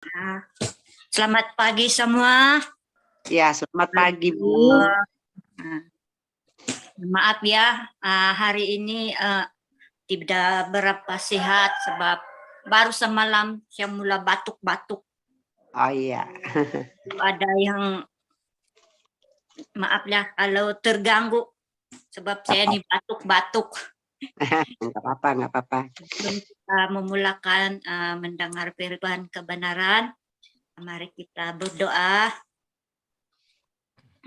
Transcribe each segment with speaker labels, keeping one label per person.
Speaker 1: Nah, selamat pagi semua.
Speaker 2: Ya, selamat pagi, Bu.
Speaker 1: Nah, maaf ya, hari ini tidak berapa sehat sebab baru semalam saya mulai batuk-batuk.
Speaker 2: Oh iya,
Speaker 1: Ada yang maaf ya kalau terganggu sebab saya ini batuk-batuk.
Speaker 2: nggak apa-apa, nggak apa-apa.
Speaker 1: Sebelum kita memulakan mendengar firman kebenaran, mari kita berdoa.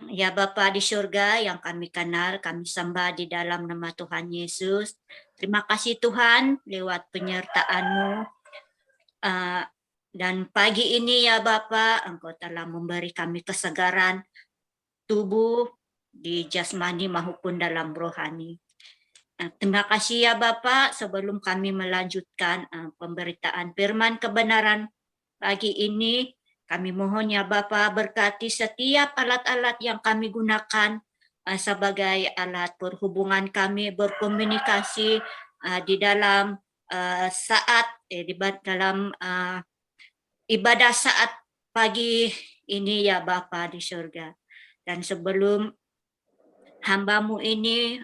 Speaker 1: Ya Bapa di surga yang kami kenal, kami sembah di dalam nama Tuhan Yesus. Terima kasih Tuhan lewat penyertaan-Mu. Dan pagi ini ya Bapa, Engkau telah memberi kami kesegaran tubuh di jasmani maupun dalam rohani. Terima kasih ya Bapa, sebelum kami melanjutkan pemberitaan firman kebenaran pagi ini, kami mohon ya Bapa berkati setiap alat-alat yang kami gunakan sebagai alat perhubungan kami berkomunikasi di dalam dalam ibadah saat pagi ini ya Bapa di surga. Dan sebelum hamba-Mu ini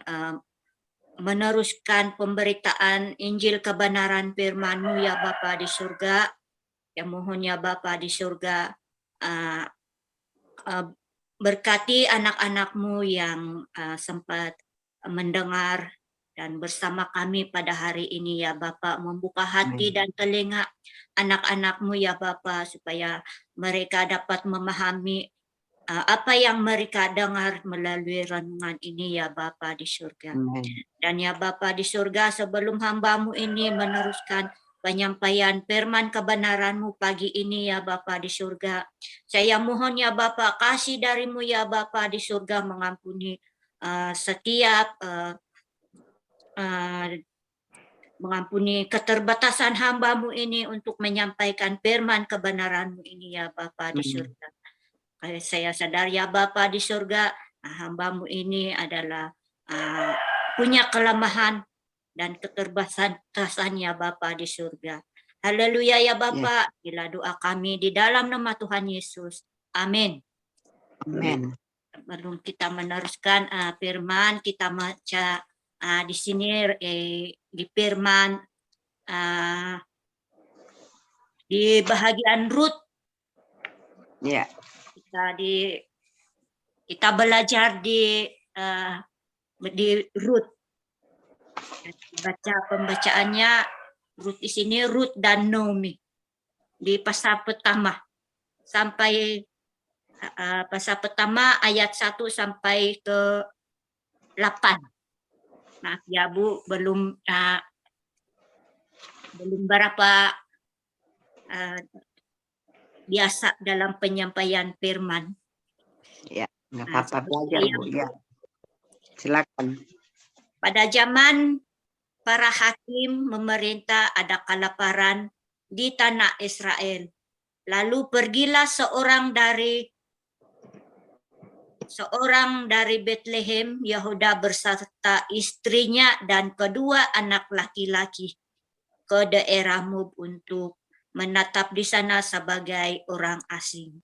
Speaker 1: meneruskan pemberitaan Injil kebenaran firman-Mu ya Bapa di surga, ya mohon ya Bapa di surga, berkati anak-anak-Mu yang sempat mendengar dan bersama kami pada hari ini ya Bapa, membuka hati dan telinga anak-anak-Mu ya Bapa supaya mereka dapat memahami apa yang mereka dengar melalui renungan ini ya Bapa di surga. Dan ya Bapa di surga, sebelum hamba-Mu ini meneruskan penyampaian firman kebenaran-Mu pagi ini ya Bapa di surga, saya mohon ya Bapa, kasih dari-Mu ya Bapa di surga mengampuni setiap mengampuni keterbatasan hamba-Mu ini untuk menyampaikan firman kebenaran-Mu ini ya Bapa di surga. Saya sadar ya Bapa di surga, hamba-Mu ini adalah punya kelemahan dan keterbatasan ya Bapa di surga. Haleluya ya Bapa, bila doa kami di dalam nama Tuhan Yesus. Amin.
Speaker 2: Amin.
Speaker 1: Sebelum kita meneruskan firman, kita baca di sini di firman di bahagian Rut.
Speaker 2: Ya.
Speaker 1: Kita belajar di Rut. Baca pembacaannya Rut di sini, Rut dan Naomi di pasal pertama sampai pasal pertama ayat 1 sampai ke 8. Nah, ya Bu, belum berapa biasa dalam penyampaian firman.
Speaker 2: Ya, nggak apa-apa, belajar Bu. Ya, silakan.
Speaker 1: Pada zaman para hakim memerintah ada kelaparan di tanah Israel. Lalu pergilah seorang dari Bethlehem, Yehuda berserta istrinya dan kedua anak laki-laki ke daerah Moab untuk menetap di sana sebagai orang asing.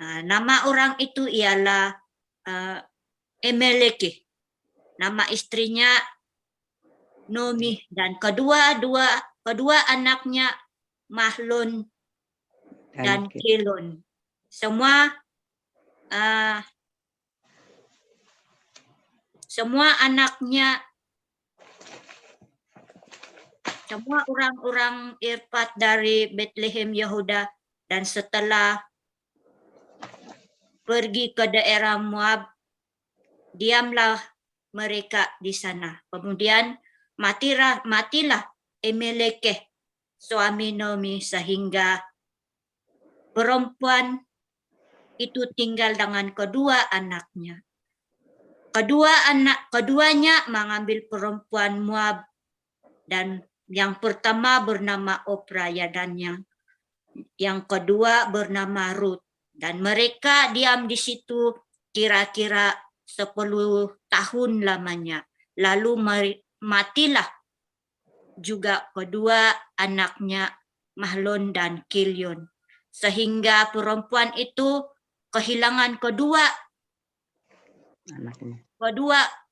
Speaker 1: Nama orang itu ialah Emeleke. Nama istrinya Naomi dan kedua anaknya Mahlon dan Kilon. Semua anaknya, semua orang-orang Irpat dari Bethlehem Yehuda, dan setelah pergi ke daerah Moab, diamlah mereka di sana. Kemudian matilah Emeleke, suami Naomi, sehingga perempuan itu tinggal dengan kedua anaknya. Keduanya mengambil perempuan Moab, dan yang pertama bernama Opraya dan yang kedua bernama Ruth. Dan mereka diam di situ kira-kira 10 tahun lamanya. Lalu matilah juga kedua anaknya Mahlon dan Kilion. sehingga perempuan itu kehilangan kedua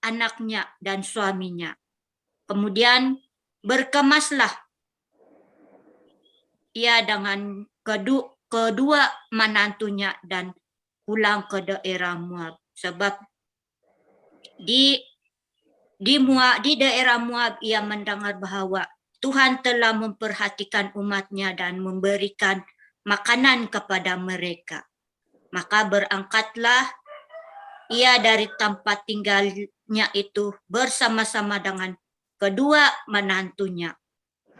Speaker 1: anaknya dan suaminya. Kemudian berkemaslah ia dengan kedua menantunya dan pulang ke daerah Moab, sebab di daerah Moab ia mendengar bahwa Tuhan telah memperhatikan umatnya dan memberikan makanan kepada mereka. Maka berangkatlah ia dari tempat tinggalnya itu bersama-sama dengan kedua menantunya.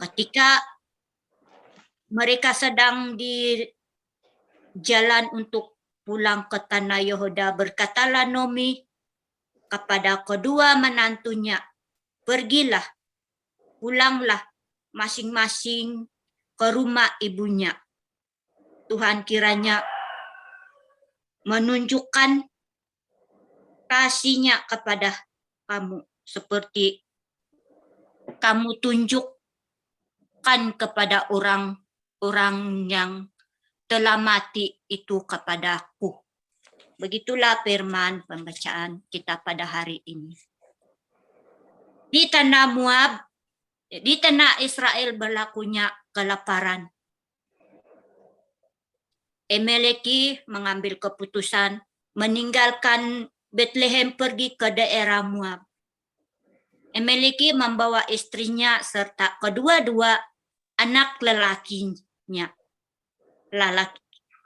Speaker 1: Ketika mereka sedang di jalan untuk pulang ke tanah Yehuda, berkatalah Naomi kepada kedua menantunya, "Pergilah, pulanglah masing-masing ke rumah ibunya. Tuhan kiranya menunjukkan kasihnya kepada kamu seperti kamu tunjukkan kepada orang yang telah mati itu kepadaku." Begitulah firman pembacaan kita pada hari ini. Di tanah Moab, di tanah Israel berlakunya kelaparan. Emeleki mengambil keputusan meninggalkan Bethlehem pergi ke daerah Moab. Emeleki membawa istrinya serta kedua-dua anak lelakinya,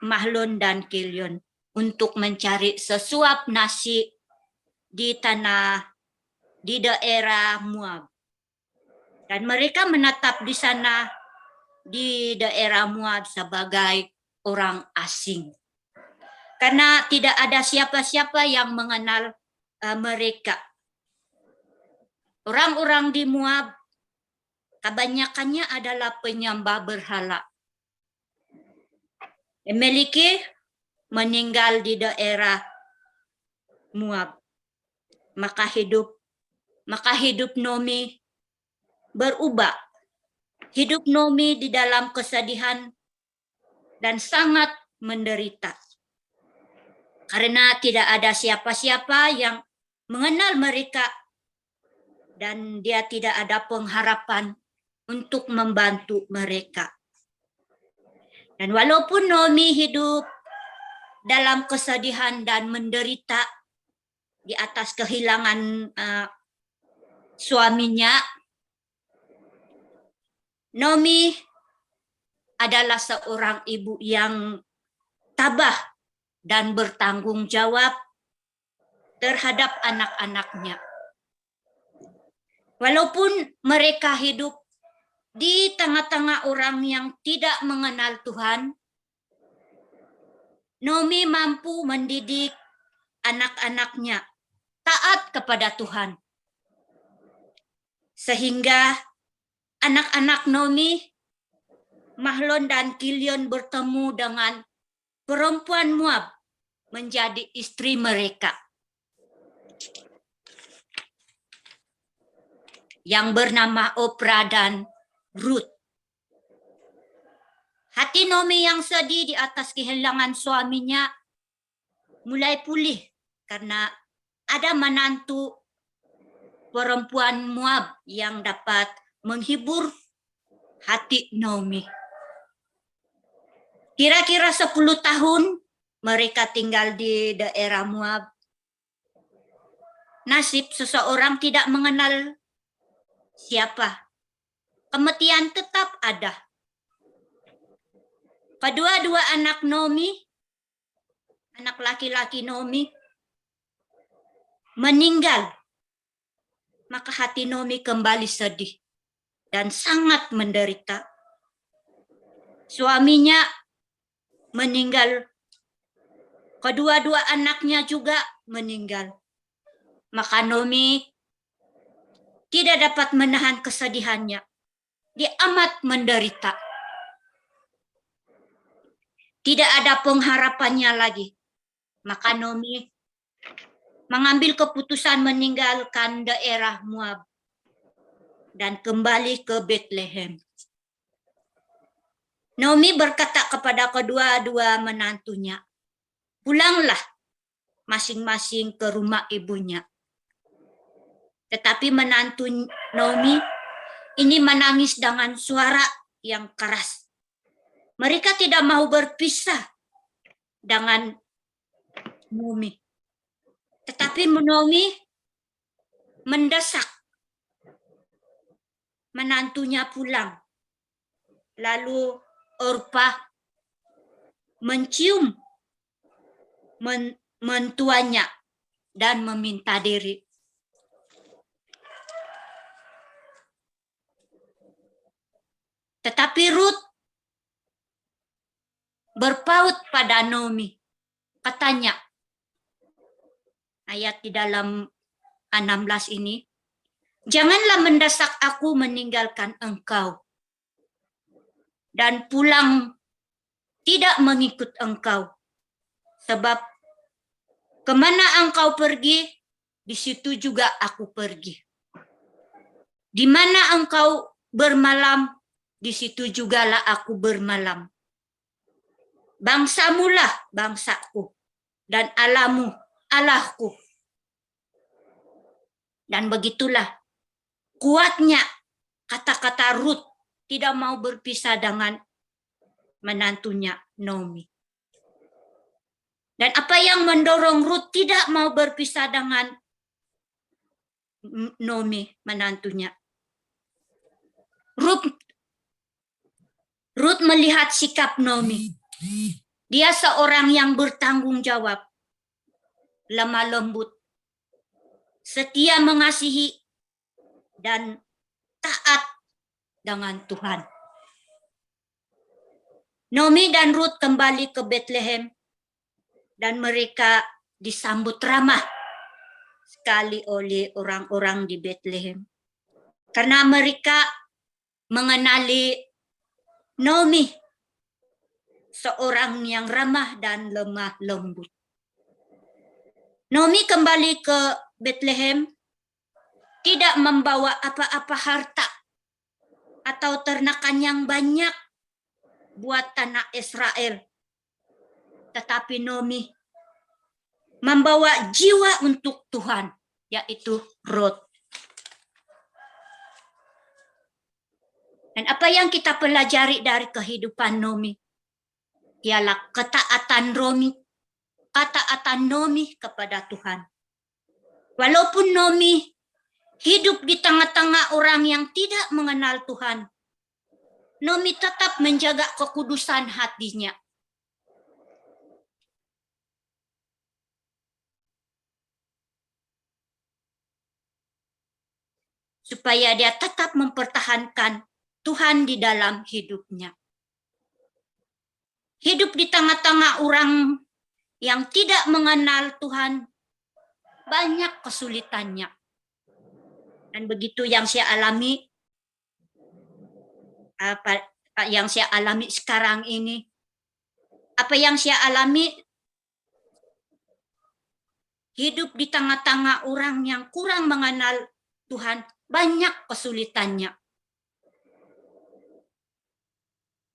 Speaker 1: Mahlon dan Kilion, untuk mencari sesuap nasi di daerah Moab. Dan mereka menetap di sana di daerah Moab sebagai orang asing. Karena tidak ada siapa-siapa yang mengenal mereka. Orang-orang di Moab kebanyakannya adalah penyembah berhala. Emeleki meninggal di daerah Moab. Maka hidup Naomi berubah. Hidup Naomi di dalam kesedihan dan sangat menderita. Karena tidak ada siapa-siapa yang mengenal mereka dan dia tidak ada pengharapan untuk membantu mereka. Dan walaupun Naomi hidup dalam kesedihan dan menderita di atas kehilangan suaminya, Naomi adalah seorang ibu yang tabah dan bertanggung jawab terhadap anak-anaknya. Walaupun mereka hidup di tengah-tengah orang yang tidak mengenal Tuhan, Naomi mampu mendidik anak-anaknya taat kepada Tuhan. Sehingga anak-anak Naomi, Mahlon dan Kilion bertemu dengan perempuan Moab menjadi istri mereka yang bernama Oprah dan Ruth. Hati Naomi yang sedih di atas kehilangan suaminya mulai pulih karena ada menantu perempuan Moab yang dapat menghibur hati Naomi. Kira-kira 10 tahun mereka tinggal di daerah Moab. Nasib seseorang tidak mengenal siapa. Kematian tetap ada. Kedua-dua anak Naomi, anak laki-laki Naomi, meninggal. Maka hati Naomi kembali sedih dan sangat menderita. Suaminya meninggal. Kedua-dua anaknya juga meninggal. Maka Naomi tidak dapat menahan kesedihannya. Dia amat menderita. Tidak ada pengharapannya lagi. Maka Naomi mengambil keputusan meninggalkan daerah Moab dan kembali ke Bethlehem. Naomi berkata kepada kedua-dua menantunya, pulanglah masing-masing ke rumah ibunya. Tetapi menantu Naomi ini menangis dengan suara yang keras. Mereka tidak mau berpisah dengan Naomi. Tetapi Naomi mendesak menantunya pulang. Lalu Orpa mencium mentuanya dan meminta diri. Tetapi Ruth berpaut pada Naomi. Katanya, ayat di dalam 16 ini, janganlah mendesak aku meninggalkan engkau dan pulang tidak mengikut engkau. Sebab kemana engkau pergi, di situ juga aku pergi. Di mana engkau bermalam, di situ jugalah aku bermalam. Bangsamulah bangsaku, dan Allahmu Allahku. Dan begitulah kuatnya kata-kata Ruth tidak mau berpisah dengan menantunya Naomi. Dan apa yang mendorong Ruth tidak mau berpisah dengan Naomi, menantunya? Ruth melihat sikap Naomi. Dia seorang yang bertanggung jawab, lemah lembut, setia mengasihi, dan taat dengan Tuhan. Naomi dan Ruth kembali ke Bethlehem dan mereka disambut ramah sekali oleh orang-orang di Bethlehem. Karena mereka mengenali Naomi, seorang yang ramah dan lemah lembut. Naomi kembali ke Bethlehem tidak membawa apa-apa harta atau ternakan yang banyak buat tanah Israel. Tetapi Naomi membawa jiwa untuk Tuhan, yaitu Ruth. Dan apa yang kita pelajari dari kehidupan Naomi ialah ketaatan Naomi kepada Tuhan. Walaupun Naomi hidup di tengah-tengah orang yang tidak mengenal Tuhan, Naomi tetap menjaga kekudusan hatinya. Supaya dia tetap mempertahankan Tuhan di dalam hidupnya. Hidup di tengah-tengah orang yang tidak mengenal Tuhan, banyak kesulitannya. Dan begitu yang saya alami, yang saya alami sekarang ini, apa yang saya alami, hidup di tengah-tengah orang yang kurang mengenal Tuhan, banyak kesulitannya.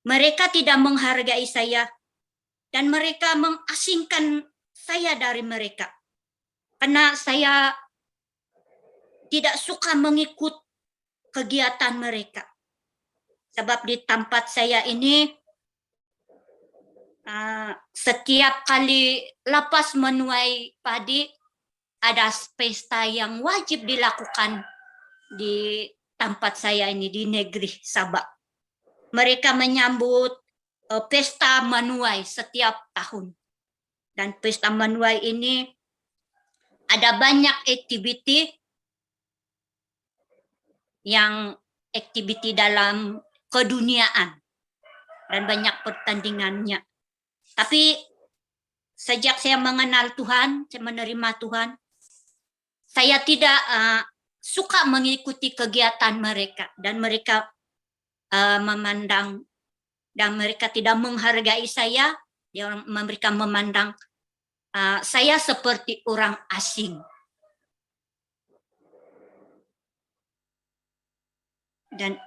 Speaker 1: Mereka tidak menghargai saya, dan mereka mengasingkan saya dari mereka. Karena saya tidak suka mengikut kegiatan mereka. Sebab di tempat saya ini, setiap kali lepas menuai padi, ada pesta yang wajib dilakukan di tempat saya ini, di negeri Sabah. Mereka menyambut pesta menuai setiap tahun. Dan pesta menuai ini ada banyak aktiviti yang aktiviti dalam keduniaan dan banyak pertandingannya. Tapi sejak saya mengenal Tuhan, saya menerima Tuhan, saya tidak suka mengikuti kegiatan mereka, dan mereka memandang, dan mereka tidak menghargai saya. Mereka memandang saya seperti orang asing. Dan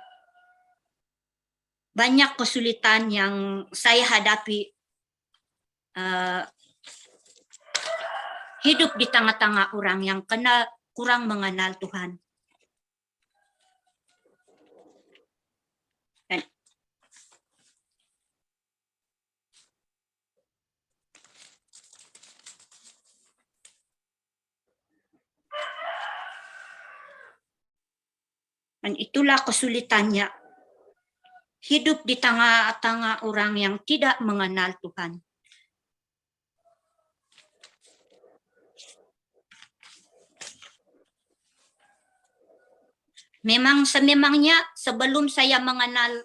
Speaker 1: banyak kesulitan yang saya hadapi hidup di tengah-tengah orang yang kurang mengenal Tuhan. Dan itulah kesulitannya. Hidup di tengah-tengah orang yang tidak mengenal Tuhan. Memang sememangnya sebelum saya mengenal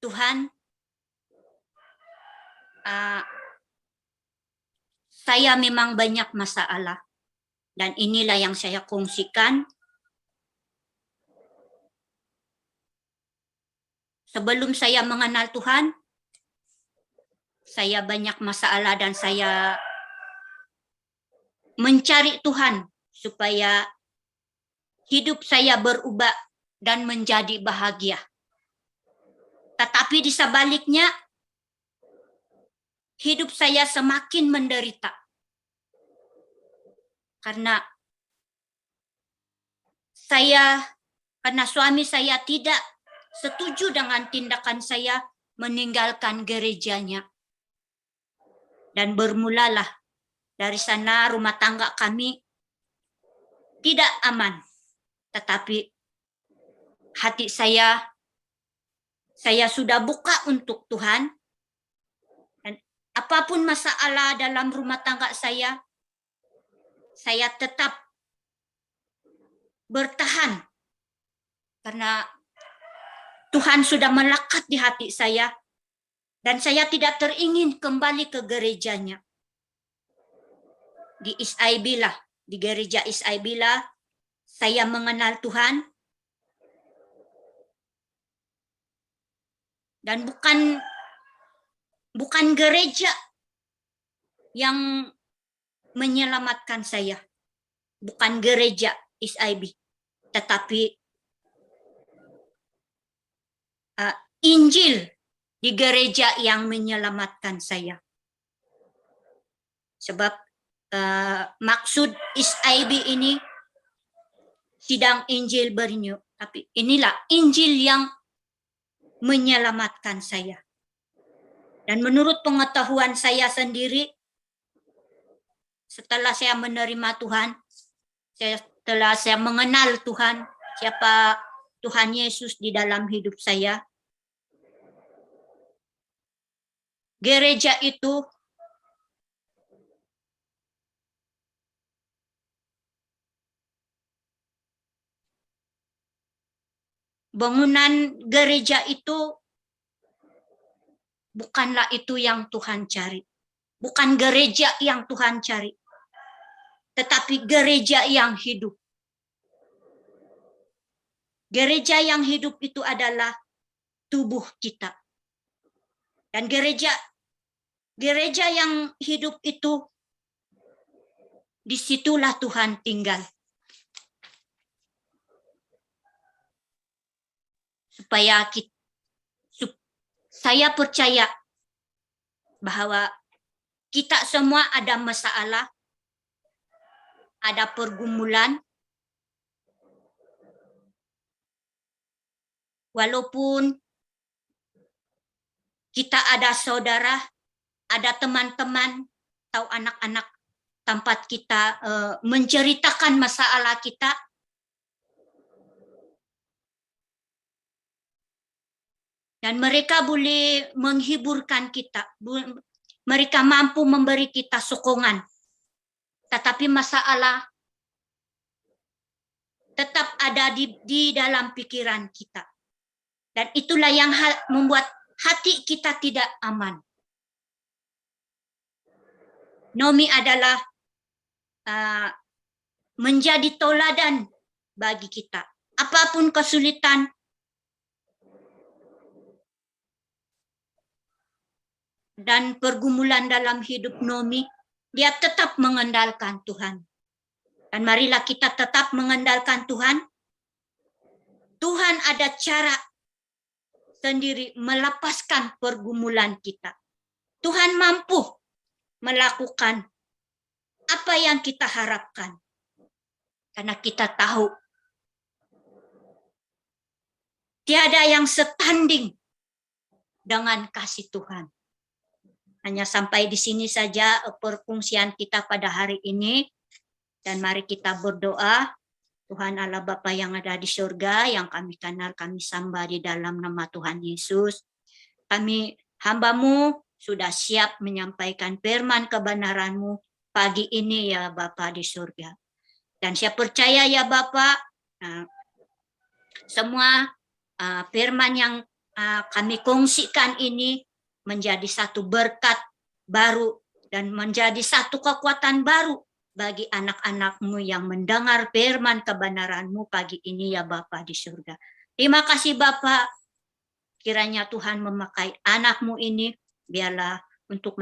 Speaker 1: Tuhan, saya memang banyak masalah. Dan inilah yang saya kongsikan. Sebelum saya mengenal Tuhan, saya banyak masalah dan saya mencari Tuhan supaya hidup saya berubah dan menjadi bahagia. Tetapi di sebaliknya, hidup saya semakin menderita. Karena suami saya tidak setuju dengan tindakan saya meninggalkan gerejanya. Dan bermulalah dari sana rumah tangga kami tidak aman. Tetapi hati saya sudah buka untuk Tuhan. Dan apapun masalah dalam rumah tangga saya tetap bertahan. Karena Tuhan sudah melekat di hati saya. Dan saya tidak teringin kembali ke gerejanya. Di SIB lah, di gereja SIB lah, saya mengenal Tuhan. Dan bukan gereja yang menyelamatkan saya. Bukan gereja SIB. Tetapi Injil di gereja yang menyelamatkan saya. Sebab maksud SIB ini sidang Injil Bernyu. Tapi inilah Injil yang menyelamatkan saya. Dan menurut pengetahuan saya sendiri, setelah saya menerima Tuhan, setelah saya mengenal Tuhan, siapa Tuhan Yesus di dalam hidup saya, gereja itu bangunan gereja itu bukanlah itu yang Tuhan cari. Bukan gereja yang Tuhan cari. Tetapi gereja yang hidup. Gereja yang hidup itu adalah tubuh kita. Dan gereja yang hidup itu, disitulah Tuhan tinggal. Saya percaya bahwa kita semua ada masalah, ada pergumulan. Walaupun kita ada saudara, ada teman-teman, atau anak-anak tempat kita menceritakan masalah kita, dan mereka boleh menghiburkan kita. Mereka mampu memberi kita sokongan. Tetapi masalah tetap ada di dalam pikiran kita. Dan itulah yang membuat hati kita tidak aman. Nomi adalah menjadi toladan bagi kita. Apapun kesulitan, dan pergumulan dalam hidup Nomi, dia tetap mengandalkan Tuhan. Dan marilah kita tetap mengandalkan Tuhan. Tuhan ada cara sendiri melepaskan pergumulan kita. Tuhan mampu melakukan apa yang kita harapkan. Karena kita tahu tiada yang setanding dengan kasih Tuhan. Hanya sampai di sini saja perfungsian kita pada hari ini. Dan mari kita berdoa. Tuhan Allah Bapa yang ada di surga, yang kami kenal, kami sembah di dalam nama Tuhan Yesus. Kami hamba-Mu sudah siap menyampaikan firman kebenaran-Mu pagi ini ya Bapa di surga. Dan saya percaya ya Bapa, semua firman yang kami kongsikan ini menjadi satu berkat baru dan menjadi satu kekuatan baru bagi anak-anak-Mu yang mendengar firman kebenaran-Mu pagi ini ya Bapa di surga. Terima kasih Bapa, kiranya Tuhan memakai anak-Mu ini, biarlah untuk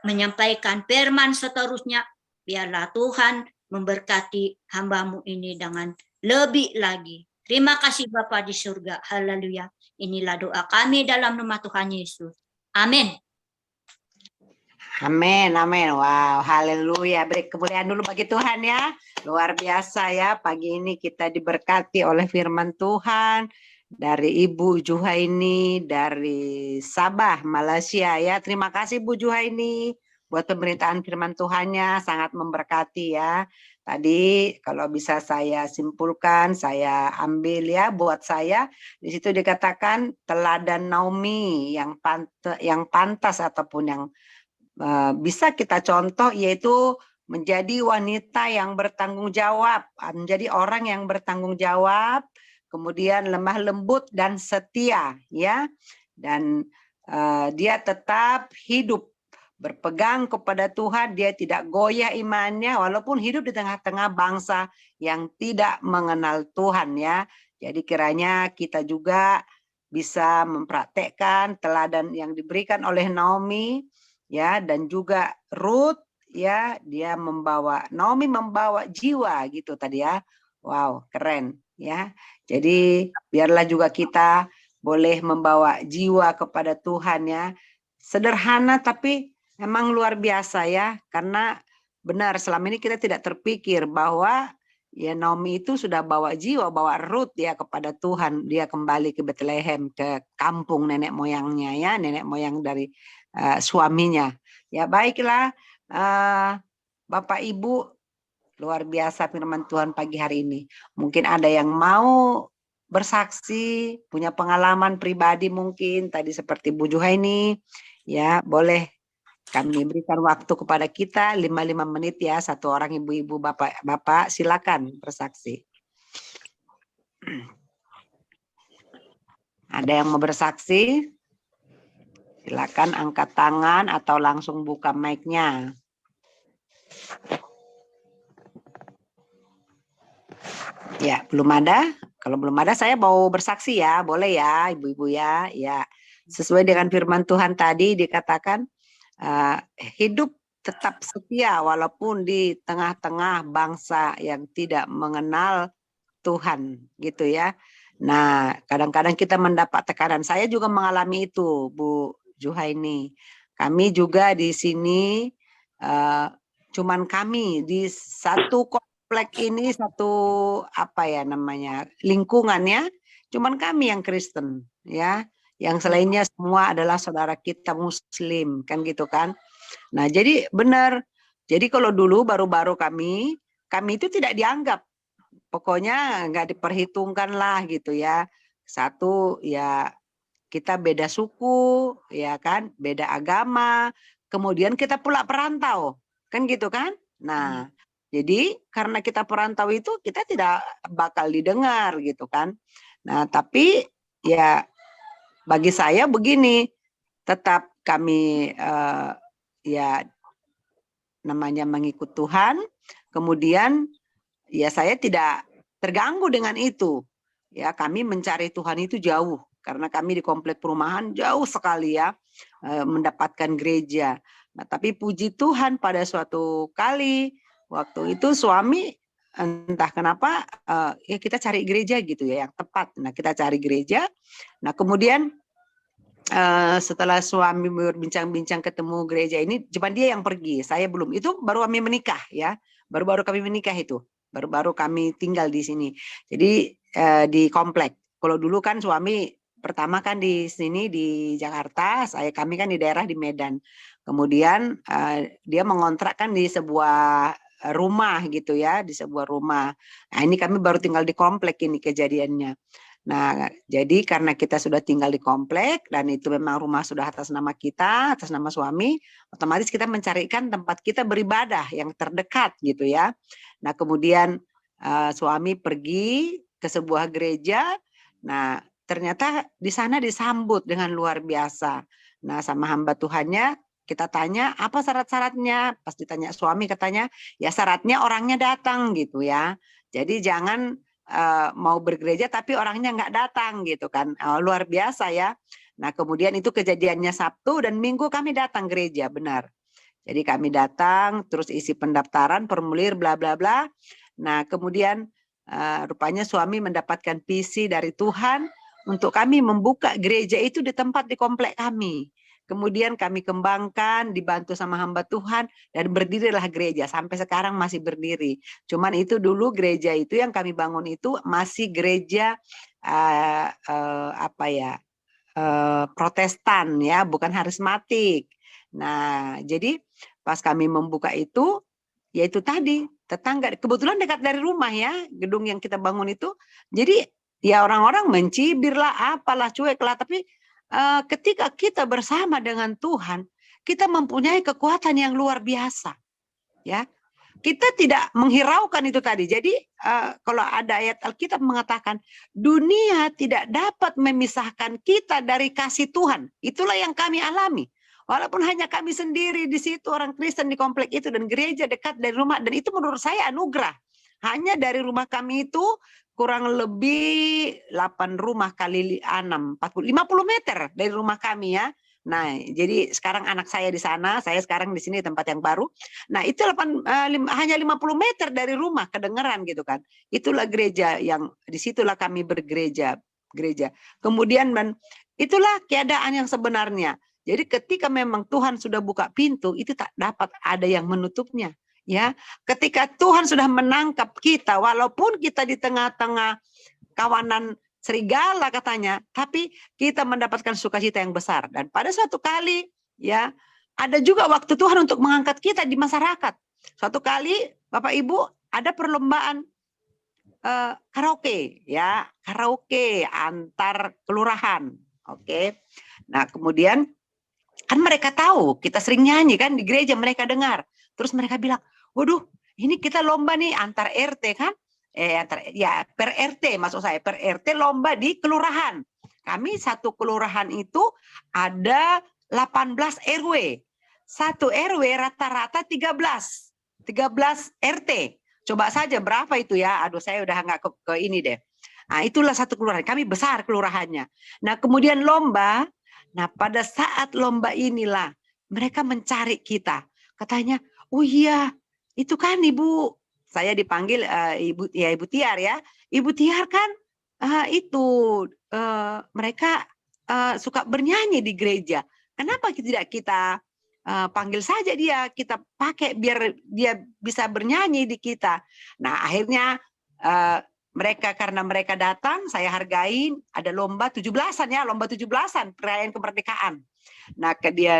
Speaker 1: menyampaikan firman seterusnya, biarlah Tuhan memberkati hamba-Mu ini dengan lebih lagi. Terima kasih Bapa di surga, haleluya. Inilah doa kami dalam nama Tuhan Yesus. Amin.
Speaker 2: Amin, amin. Wow, haleluya. Beri kemuliaan dulu bagi Tuhan ya. Luar biasa ya. Pagi ini kita diberkati oleh firman Tuhan dari Ibu Juhaini dari Sabah, Malaysia ya. Terima kasih Bu Juhaini buat pemberitaan firman Tuhannya, sangat memberkati ya. Tadi kalau bisa saya simpulkan, saya ambil ya buat saya. Di situ dikatakan teladan Naomi yang pantas ataupun yang bisa kita contoh, yaitu menjadi wanita yang bertanggung jawab, menjadi orang yang bertanggung jawab, kemudian lemah lembut dan setia ya, dan dia tetap hidup berpegang kepada Tuhan, dia tidak goyah imannya walaupun hidup di tengah-tengah bangsa yang tidak mengenal Tuhan ya. Jadi kiranya kita juga bisa mempraktekkan teladan yang diberikan oleh Naomi ya, dan juga Ruth ya, Naomi membawa jiwa gitu tadi ya. Wow, keren ya. Jadi biarlah juga kita boleh membawa jiwa kepada Tuhan ya. Sederhana tapi memang luar biasa ya, karena benar selama ini kita tidak terpikir bahwa ya Naomi itu sudah bawa jiwa, bawa Ruth ya kepada Tuhan. Dia kembali ke Bethlehem, ke kampung nenek moyangnya ya, nenek moyang dari suaminya. Ya baiklah Bapak Ibu, luar biasa firman Tuhan pagi hari ini. Mungkin ada yang mau bersaksi, punya pengalaman pribadi mungkin tadi seperti Bu Juhaini, ya boleh kami berikan waktu kepada kita 5 menit ya, satu orang ibu-ibu, bapak-bapak silakan bersaksi. Ada yang mau bersaksi? Silakan angkat tangan atau langsung buka mic-nya. Ya, belum ada. Kalau belum ada saya mau bersaksi ya, boleh ya ibu-ibu ya. Ya, sesuai dengan firman Tuhan tadi dikatakan hidup tetap setia walaupun di tengah-tengah bangsa yang tidak mengenal Tuhan gitu ya. Nah, kadang-kadang kita mendapat tekanan. Saya juga mengalami itu, Bu Juhaini. Kami juga di sini cuman kami di satu komplek ini, satu apa ya namanya, lingkungannya cuman kami yang Kristen ya. Yang selainnya semua adalah saudara kita Muslim kan gitu kan. Nah, jadi benar. Jadi kalau dulu baru-baru kami itu tidak dianggap. Pokoknya nggak diperhitungkan lah gitu ya. Satu ya kita beda suku, ya kan, beda agama, kemudian kita pula perantau, kan gitu kan? Nah, jadi karena kita perantau itu kita tidak bakal didengar gitu kan. Nah, tapi ya bagi saya begini, tetap kami ya namanya mengikut Tuhan, kemudian ya saya tidak terganggu dengan itu. Ya, kami mencari Tuhan itu jauh. Karena kami di komplek perumahan jauh sekali ya mendapatkan gereja. Nah, tapi puji Tuhan pada suatu kali waktu itu suami entah kenapa ya kita cari gereja gitu ya yang tepat. Nah, kita cari gereja. Nah, kemudian setelah suami berbincang-bincang ketemu gereja ini, cuma dia yang pergi, saya belum. Itu baru kami menikah ya, baru-baru kami menikah itu, baru-baru kami tinggal di sini. Jadi di komplek. Kalau dulu kan suami pertama kan di sini di Jakarta, kami kan di daerah di Medan. Kemudian dia mengontrakkan di sebuah rumah gitu ya, di sebuah rumah. Nah ini kami baru tinggal di komplek ini kejadiannya. Nah, jadi karena kita sudah tinggal di komplek dan itu memang rumah sudah atas nama kita, atas nama suami, otomatis kita mencarikan tempat kita beribadah yang terdekat gitu ya. Nah, kemudian suami pergi ke sebuah gereja. Nah, ternyata di sana disambut dengan luar biasa. Nah, sama hamba Tuhannya kita tanya apa syarat-syaratnya. Pas ditanya suami katanya, ya syaratnya orangnya datang gitu ya. Jadi jangan mau bergereja tapi orangnya nggak datang gitu kan. Luar biasa ya. Nah kemudian itu kejadiannya Sabtu dan Minggu kami datang gereja, benar. Jadi kami datang terus isi pendaftaran, formulir bla bla bla. Nah kemudian rupanya suami mendapatkan visi dari Tuhan untuk kami membuka gereja itu di tempat di komplek kami. Kemudian kami kembangkan, dibantu sama hamba Tuhan, dan berdirilah gereja. Sampai sekarang masih berdiri. Cuman itu dulu gereja itu yang kami bangun itu masih gereja Protestan ya, bukan harismatik. Nah, jadi pas kami membuka itu, yaitu tadi tetangga, kebetulan dekat dari rumah ya, gedung yang kita bangun itu. Jadi ya orang-orang mencibir lah, apalah, cuek lah, tapi ketika kita bersama dengan Tuhan, kita mempunyai kekuatan yang luar biasa. Ya, kita tidak menghiraukan itu tadi. Jadi kalau ada ayat Alkitab mengatakan dunia tidak dapat memisahkan kita dari kasih Tuhan. Itulah yang kami alami. Walaupun hanya kami sendiri di situ orang Kristen di komplek itu dan gereja dekat dari rumah, dan itu menurut saya anugerah. Hanya dari rumah kami itu kurang lebih 8 rumah kali 6, 50 meter dari rumah kami ya. Nah, jadi sekarang anak saya di sana, saya sekarang di sini tempat yang baru. Nah, itu hanya 50 meter dari rumah, kedengeran gitu kan. Itulah gereja yang disitulah kami bergereja, gereja. Kemudian itulah keadaan yang sebenarnya. Jadi ketika memang Tuhan sudah buka pintu, itu tak dapat ada yang menutupnya. Ya, ketika Tuhan sudah menangkap kita, walaupun kita di tengah-tengah kawanan serigala katanya, tapi kita mendapatkan sukacita yang besar. Dan pada suatu kali, ya, ada juga waktu Tuhan untuk mengangkat kita di masyarakat. Suatu kali, Bapak Ibu, ada perlombaan karaoke, ya, karaoke antar kelurahan, oke. Nah, kemudian kan mereka tahu kita sering nyanyi kan di gereja, mereka dengar, terus mereka bilang, waduh, ini kita lomba nih antar RT kan? Per RT maksud saya, per RT lomba di kelurahan. Kami satu kelurahan itu ada 18 RW. Satu RW rata-rata 13 RT. Coba saja berapa itu ya? Aduh, saya udah nggak ke ini deh. Nah, itulah satu kelurahan. Kami besar kelurahannya. Nah, kemudian lomba. Nah, pada saat lomba inilah mereka mencari kita. Katanya, oh iya, itu kan Ibu, saya dipanggil Ibu Tiar ya. Ibu Tiar kan mereka suka bernyanyi di gereja. Kenapa tidak kita panggil saja dia, kita pakai biar dia bisa bernyanyi di kita. Nah, akhirnya karena mereka datang, saya hargain, ada lomba 17-an ya, lomba 17-an perayaan kemerdekaan. Nah,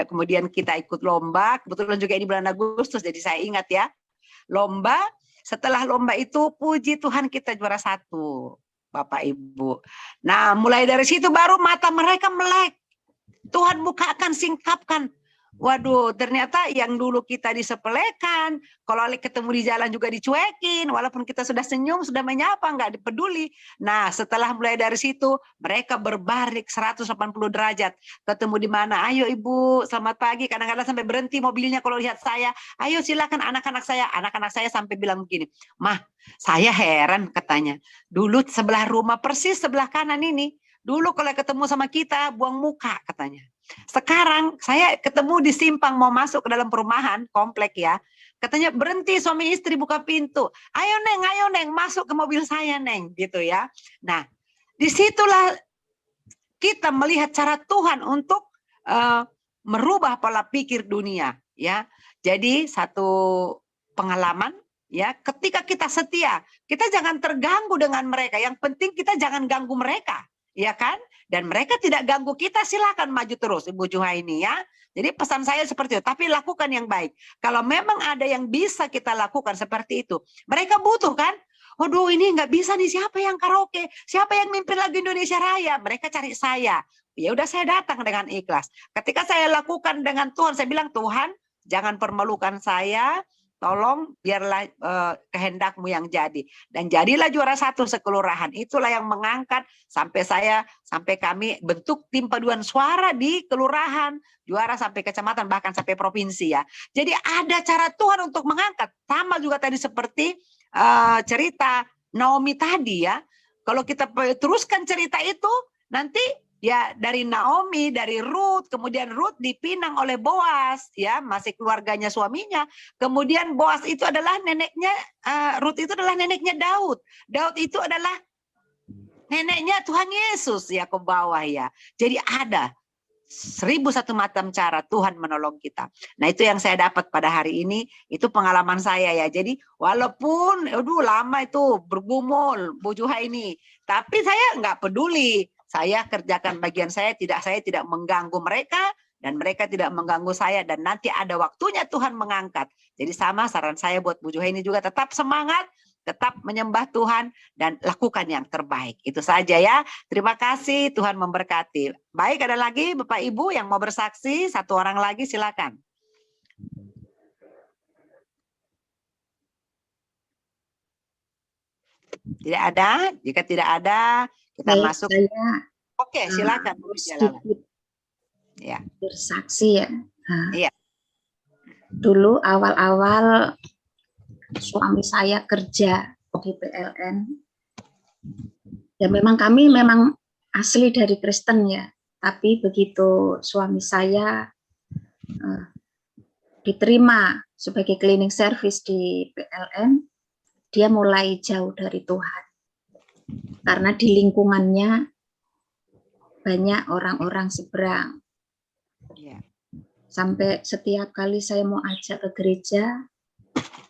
Speaker 2: kemudian kita ikut lomba, kebetulan juga ini bulan Agustus, jadi saya ingat ya. Lomba, setelah lomba itu puji Tuhan kita juara 1, Bapak Ibu. Nah, mulai dari situ baru mata mereka melek. Tuhan bukakan, singkapkan. Waduh, ternyata yang dulu kita disepelekan, kalau ketemu di jalan juga dicuekin, walaupun kita sudah senyum, sudah menyapa, nggak dipeduli. Nah, setelah mulai dari situ, mereka berbalik 180 derajat. Ketemu di mana? Ayo Ibu, selamat pagi. Kadang-kadang sampai berhenti mobilnya kalau lihat saya. Ayo silakan anak-anak saya. Anak-anak saya sampai bilang begini, Mah, saya heran katanya. Dulu sebelah rumah, persis sebelah kanan ini, dulu kalau ketemu sama kita, buang muka katanya. Sekarang saya ketemu di simpang mau masuk ke dalam perumahan komplek ya. Katanya berhenti suami istri buka pintu. Ayo Neng, masuk ke mobil saya Neng, gitu ya. Nah, disitulah kita melihat cara Tuhan untuk merubah pola pikir dunia, ya. Jadi satu pengalaman, ya, ketika kita setia, kita jangan terganggu dengan mereka. Yang penting kita jangan ganggu mereka, ya kan? Dan mereka tidak ganggu kita, silakan maju terus, Ibu Juhaini, ya. Jadi pesan saya seperti itu, tapi lakukan yang baik. Kalau memang ada yang bisa kita lakukan seperti itu, mereka butuh kan? Waduh, ini nggak bisa nih, siapa yang karaoke? Siapa yang mimpin lagu Indonesia Raya? Mereka cari saya. Ya udah, saya datang dengan ikhlas. Ketika saya lakukan dengan Tuhan, saya bilang, Tuhan, jangan permalukan saya, tolong biarlah kehendakmu yang jadi. Dan jadilah juara 1 sekelurahan. Itulah yang mengangkat sampai kami bentuk tim paduan suara di kelurahan, juara sampai kecamatan, bahkan sampai provinsi, ya. Jadi ada cara Tuhan untuk mengangkat. Sama juga tadi seperti cerita Naomi tadi, ya. Kalau kita teruskan cerita itu, nanti ya dari Naomi, dari Ruth, kemudian Ruth dipinang oleh Boas, ya, masih keluarganya suaminya. Kemudian Boas itu adalah neneknya, Ruth itu adalah neneknya Daud. Daud itu adalah neneknya Tuhan Yesus, ya, ke bawah, ya. Jadi ada 1001 macam cara Tuhan menolong kita. Nah, itu yang saya dapat pada hari ini, itu pengalaman saya, ya. Jadi walaupun lama itu bergumul Bu Juhaini, tapi saya nggak peduli. Saya kerjakan bagian saya tidak mengganggu mereka, dan mereka tidak mengganggu saya, dan nanti ada waktunya Tuhan mengangkat. Jadi sama saran saya buat Bu Juhaini juga, tetap semangat, tetap menyembah Tuhan, dan lakukan yang terbaik. Itu saja, ya. Terima kasih, Tuhan memberkati. Baik, ada lagi Bapak Ibu yang mau bersaksi? Satu orang lagi, silakan. Tidak ada? Jika tidak ada, kita masuk. Oke, silakan.
Speaker 3: Sedikit
Speaker 2: ya.
Speaker 3: Bersaksi, ya.
Speaker 2: Iya.
Speaker 3: Dulu awal-awal suami saya kerja di PLN. Ya, memang kami asli dari Kristen, ya. Tapi begitu suami saya diterima sebagai cleaning service di PLN, dia mulai jauh dari Tuhan. Karena di lingkungannya banyak orang-orang seberang.
Speaker 2: Yeah.
Speaker 3: Sampai setiap kali saya mau ajak ke gereja,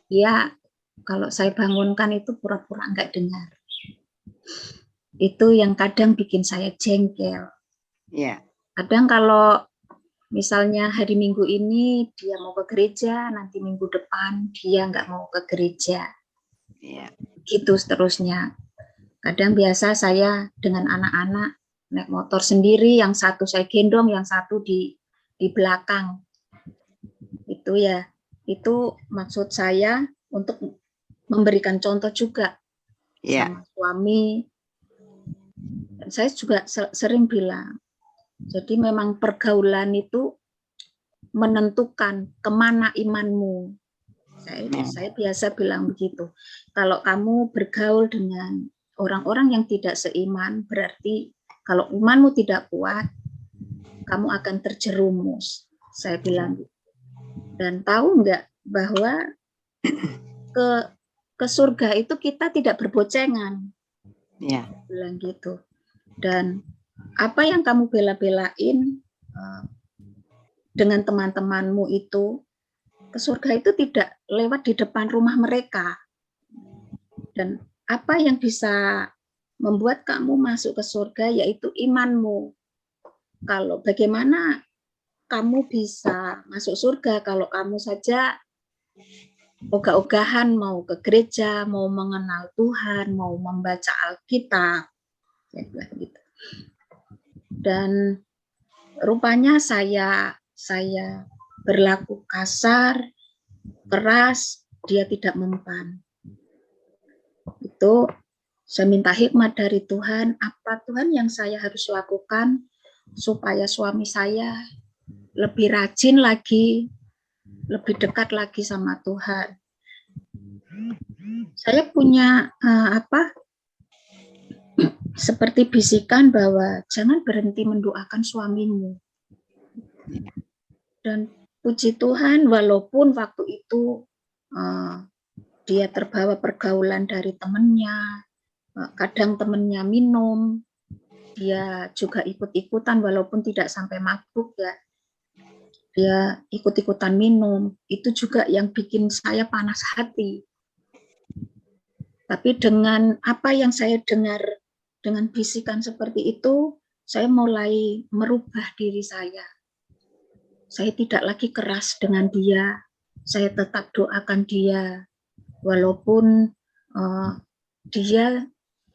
Speaker 3: dia kalau saya bangunkan itu pura-pura enggak dengar. Itu yang kadang bikin saya jengkel.
Speaker 2: Yeah.
Speaker 3: Kadang kalau misalnya hari Minggu ini dia mau ke gereja, nanti minggu depan dia enggak mau ke gereja.
Speaker 2: Yeah.
Speaker 3: Gitu seterusnya. Kadang biasa saya dengan anak-anak naik motor sendiri, yang satu saya gendong, yang satu di belakang. Itu, ya, itu maksud saya untuk memberikan contoh juga, sama suami. Dan saya juga sering bilang, jadi memang pergaulan itu menentukan kemana imanmu. Saya biasa bilang begitu. Kalau kamu bergaul dengan orang-orang yang tidak seiman, berarti kalau imanmu tidak kuat, kamu akan terjerumus. Saya bilang gitu. Dan tahu enggak bahwa ke surga itu kita tidak berbocengan.
Speaker 2: Ya.
Speaker 3: Bilang gitu. Dan apa yang kamu bela-belain dengan teman-temanmu itu, ke surga itu tidak lewat di depan rumah mereka. Dan apa yang bisa membuat kamu masuk ke surga yaitu imanmu. Kalau bagaimana kamu bisa masuk surga kalau kamu saja ogah-ogahan mau ke gereja, mau mengenal Tuhan, mau membaca Alkitab, gitu. Dan rupanya saya berlaku kasar, keras, dia tidak mempan. Itu saya minta hikmat dari Tuhan, apa Tuhan yang saya harus lakukan supaya suami saya lebih rajin lagi, lebih dekat lagi sama Tuhan. Saya punya seperti bisikan bahwa jangan berhenti mendoakan suamimu. Dan puji Tuhan, walaupun waktu itu dia terbawa pergaulan dari temannya, kadang temannya minum, dia juga ikut-ikutan walaupun tidak sampai mabuk ya. Dia ikut-ikutan minum, itu juga yang bikin saya panas hati. Tapi dengan apa yang saya dengar, dengan bisikan seperti itu, saya mulai merubah diri saya. Saya tidak lagi keras dengan dia, saya tetap doakan dia, walaupun dia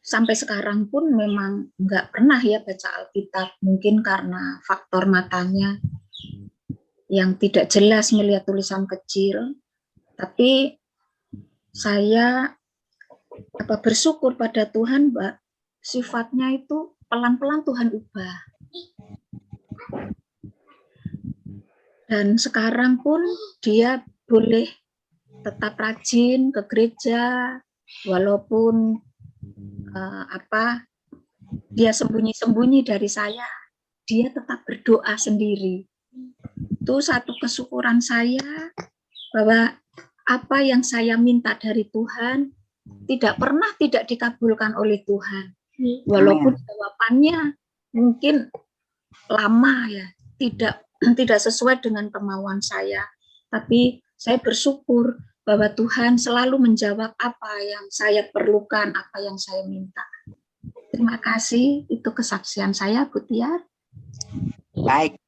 Speaker 3: sampai sekarang pun memang nggak pernah ya baca Alkitab, mungkin karena faktor matanya yang tidak jelas melihat tulisan kecil, tapi saya bersyukur pada Tuhan, Mbak, sifatnya itu pelan-pelan Tuhan ubah. Dan sekarang pun dia boleh tetap rajin ke gereja, walaupun dia sembunyi-sembunyi dari saya, dia tetap berdoa sendiri. Itu satu kesyukuran saya bahwa apa yang saya minta dari Tuhan tidak pernah tidak dikabulkan oleh Tuhan. Walaupun jawabannya mungkin lama ya, tidak sesuai dengan kemauan saya. Tapi saya bersyukur bahwa Tuhan selalu menjawab apa yang saya perlukan, apa yang saya minta. Terima kasih, itu kesaksian saya, Bu Tiar.
Speaker 2: Baik,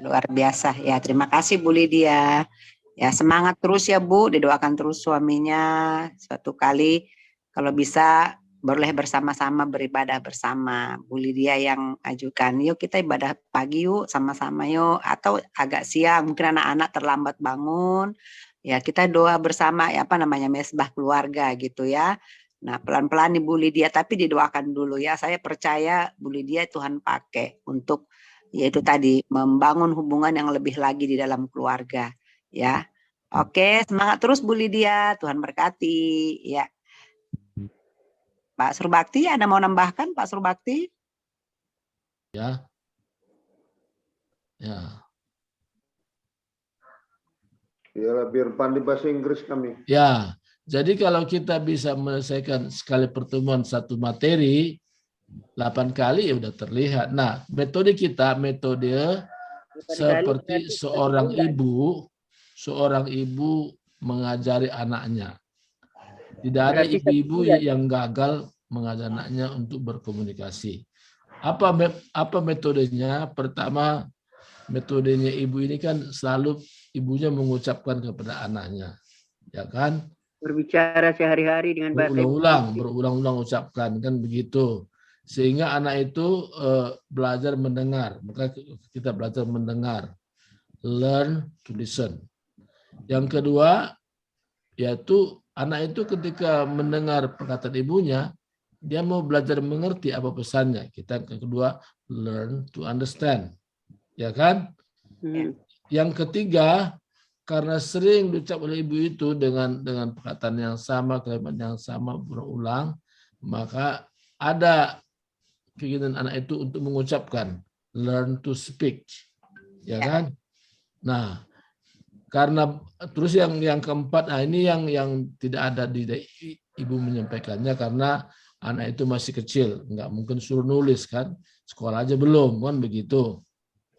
Speaker 2: luar biasa ya. Terima kasih Bu Lydia. Ya, semangat terus ya Bu, didoakan terus suaminya. Suatu kali kalau bisa boleh bersama-sama beribadah bersama. Bu Lydia yang ajukan, yuk kita ibadah pagi yuk sama-sama yuk, atau agak siang, mungkin anak-anak terlambat bangun. Ya, kita doa bersama ya, mesbah keluarga gitu ya. Nah, pelan-pelan Ibu Lydia, tapi didoakan dulu ya. Saya percaya Bu Lydia Tuhan pakai untuk yaitu tadi membangun hubungan yang lebih lagi di dalam keluarga ya. Oke, semangat terus Bu Lydia, Tuhan berkati ya. Pak Surbakti, ada mau nambahkan Pak Surbakti?
Speaker 4: Ya. Ya.
Speaker 5: Ya, biar pandai bahasa Inggris kami.
Speaker 4: Ya. Jadi kalau kita bisa menyelesaikan sekali pertemuan satu materi 8 kali ya udah terlihat. Nah, metode kita seperti seorang ibu mengajari anaknya. Tidak ada ibu-ibu yang gagal mengajar anaknya untuk berkomunikasi. Apa metodenya? Pertama, metodenya ibu ini kan selalu ibunya mengucapkan kepada anaknya, ya kan?
Speaker 6: Berbicara sehari-hari dengan bahasa
Speaker 4: berulang-ulang ucapkan, kan begitu. Sehingga anak itu belajar mendengar. Maka kita belajar mendengar. Learn to listen. Yang kedua, yaitu anak itu ketika mendengar perkataan ibunya, dia mau belajar mengerti apa pesannya. Kita yang kedua, learn to understand. Ya kan? Yang ketiga, karena sering diucap oleh ibu itu dengan perkataan yang sama, kalimat yang sama berulang, maka ada keinginan anak itu untuk mengucapkan, learn to speak, ya kan? Nah, karena terus yang keempat, ini yang tidak ada di ibu menyampaikannya karena anak itu masih kecil, nggak mungkin suruh nulis kan, sekolah aja belum kan begitu.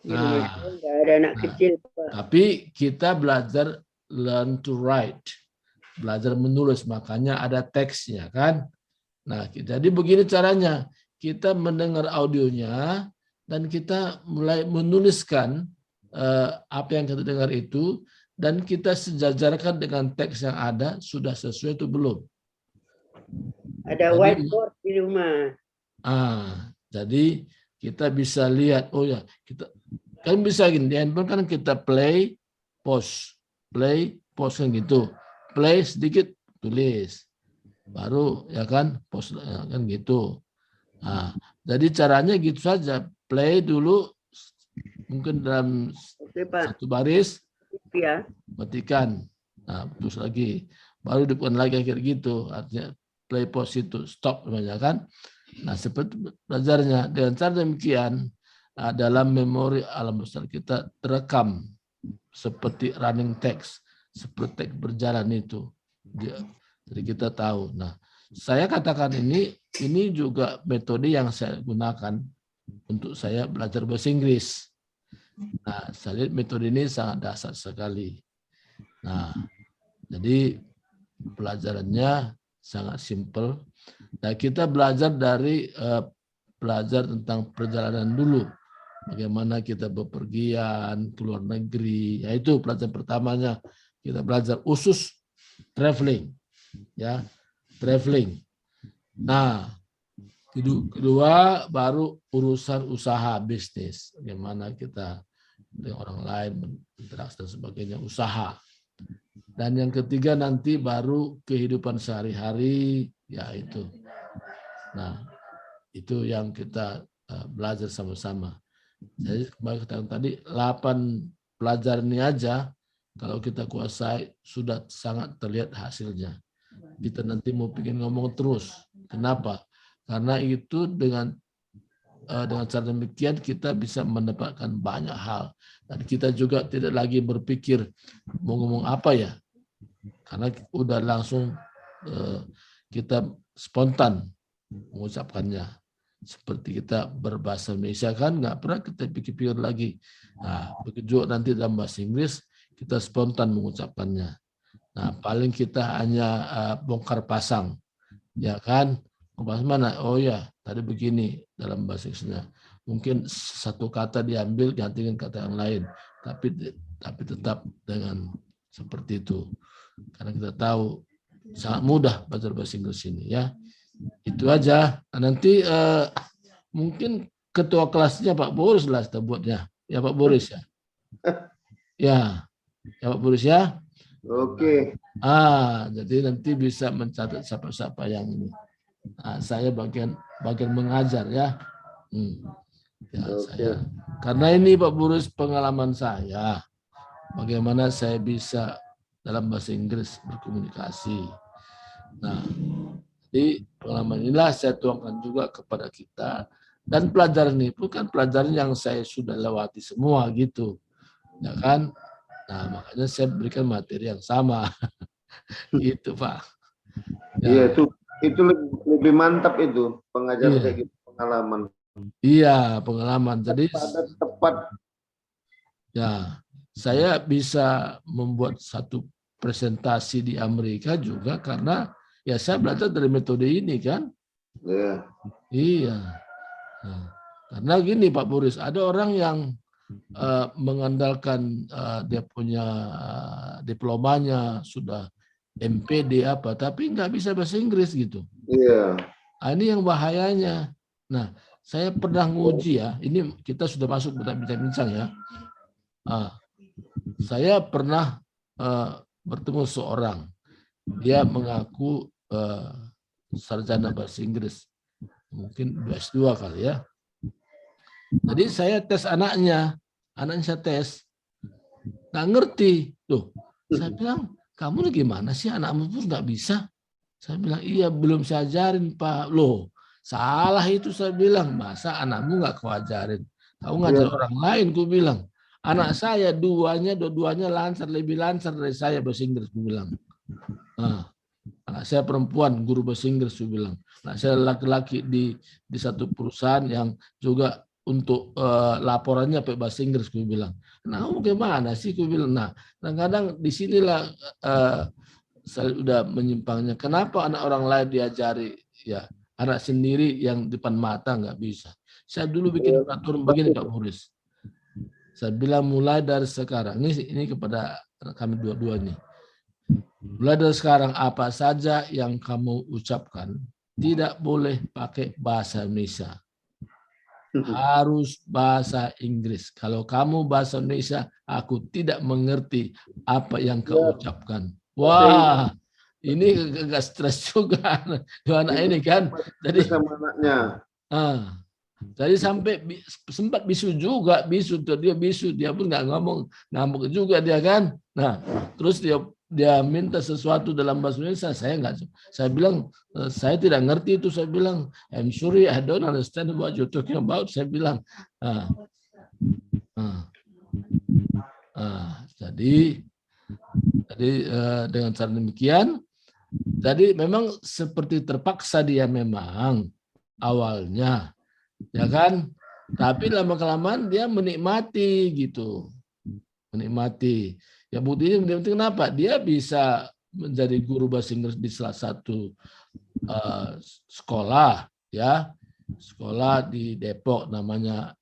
Speaker 4: Nah,
Speaker 6: ada anak kecil, Pak.
Speaker 4: Tapi kita belajar learn to write, belajar menulis, makanya ada teksnya kan. Nah, jadi begini caranya, kita mendengar audionya dan kita mulai menuliskan apa yang kita dengar itu dan kita sejajarkan dengan teks yang ada, sudah sesuai itu belum.
Speaker 6: Ada whiteboard di rumah.
Speaker 4: Jadi kita bisa lihat, oh ya, kita kan bisa gini, di handphone kan kita play, pause kan gitu. Play sedikit, tulis. Baru ya kan, pause kan gitu. Nah, jadi caranya gitu saja. Play dulu, mungkin dalam satu baris, matikan. Nah, terus lagi. Baru depan lagi kayak gitu. Artinya play, pause itu, stop namanya kan. Nah, seperti belajarnya. Dengan cara demikian, dalam memori alam besar kita terekam seperti running text, seperti teks berjalan itu. Jadi kita tahu. Nah, saya katakan ini juga metode yang saya gunakan untuk saya belajar bahasa Inggris. Nah, saya lihat metode ini sangat dasar sekali. Nah, jadi pelajarannya sangat simpel. Nah, kita belajar dari belajar tentang perjalanan dulu. Bagaimana kita bepergian ke luar negeri. Yaitu pelajaran pertamanya kita belajar usus traveling. Ya, traveling. Nah, kedua baru urusan usaha bisnis. Bagaimana kita dengan orang lain berinteraksi dan sebagainya, usaha. Dan yang ketiga nanti baru kehidupan sehari-hari, yaitu. Nah, itu yang kita belajar sama-sama. Jadi kembali katakan tadi 8 pelajaran ini aja kalau kita kuasai sudah sangat terlihat hasilnya. Kita nanti mau bikin ngomong terus. Kenapa? Karena itu dengan cara demikian kita bisa mendapatkan banyak hal. Dan kita juga tidak lagi berpikir mau ngomong apa ya. Karena udah langsung kita spontan mengucapkannya. Seperti kita berbahasa Indonesia kan nggak pernah kita pikir-pikir lagi. Nah, begitu nanti dalam bahasa Inggris kita spontan mengucapkannya. Nah, paling kita hanya bongkar pasang. Ya kan? Bahasa mana? Oh ya, tadi begini dalam bahasa Inggrisnya. Mungkin satu kata diambil gantikan kata yang lain, tapi tetap dengan seperti itu. Karena kita tahu sangat mudah belajar bahasa Inggris ini ya. Itu aja. Nah, nanti mungkin ketua kelasnya Pak Boris lah kita buatnya. Ya Pak Boris ya. Ya Pak Boris ya.
Speaker 5: Oke.
Speaker 4: Jadi nanti bisa mencatat siapa-siapa yang ini. Nah, saya bagian mengajar ya. Ya saya. Karena ini Pak Boris pengalaman saya. Bagaimana saya bisa dalam bahasa Inggris berkomunikasi. Nah, jadi pengalaman inilah saya tuangkan juga kepada kita. Dan pelajaran ini bukan pelajaran yang saya sudah lewati semua gitu. Ya kan? Nah, makanya saya berikan materi yang sama. Gitu, Pak.
Speaker 5: Iya, itu lebih mantap itu pengajar kayak gitu, pengalaman.
Speaker 4: Iya, pengalaman. Jadi
Speaker 5: tepat.
Speaker 4: Ya, saya bisa membuat satu presentasi di Amerika juga karena ya saya belajar dari metode ini kan.
Speaker 5: Iya.
Speaker 4: Iya. Nah, karena gini Pak Boris, ada orang yang mengandalkan dia punya diplomanya sudah MPD apa, tapi nggak bisa bahasa Inggris gitu.
Speaker 5: Iya.
Speaker 4: Nah, ini yang bahayanya. Nah, saya pernah nguji ya. Ini kita sudah masuk bincang-bincang ya. Saya pernah bertemu seorang. Dia mengaku sarjana bahasa Inggris. Mungkin S2 kali ya. Jadi saya tes anaknya saya tes. Nggak ngerti. Tuh, saya bilang, kamu gimana sih anakmu pun nggak bisa? Saya bilang, iya belum saya ajarin Pak. Loh, salah itu saya bilang. Masa anakmu nggak kau ajarin? Kau ngajar orang lain, ku bilang. Anak saya dua-duanya lancar, lebih lancar dari saya bahasa Inggris, ku bilang. Nah, anak saya perempuan, guru bahasa Inggris, ku bilang. Anak saya laki-laki di satu perusahaan yang juga untuk laporannya pakai bahasa Inggris, ku bilang. Nah, gimana sih, ku bilang. Nah, kadang-kadang disinilah saya udah menyimpangnya. Kenapa anak orang lain diajari, ya anak sendiri yang depan mata nggak bisa. Saya dulu bikin peraturan begini Pak Boris. Saya bilang mulai dari sekarang, ini kepada kami dua-dua nih. Mulai dari sekarang apa saja yang kamu ucapkan tidak boleh pakai bahasa Indonesia. Harus bahasa Inggris. Kalau kamu bahasa Indonesia, aku tidak mengerti apa yang kau ucapkan. Wah, ini agak stres juga dua anak ini kan. Jadi
Speaker 5: sama anaknya.
Speaker 4: Jadi sampai sempat bisu juga, dia pun nggak ngomong, ngambek juga dia kan. Nah, terus dia minta sesuatu dalam bahasa Indonesia, saya bilang saya tidak ngerti itu, saya bilang I'm sorry I don't understand what you're talking about, saya bilang. Jadi dengan cara demikian Jadi memang seperti terpaksa dia memang awalnya, ya kan? Tapi lama-kelamaan dia menikmati gitu, menikmati. Ya buktinya menikmati kenapa? Dia bisa menjadi guru bahasa Inggris di salah satu sekolah, ya, sekolah di Depok namanya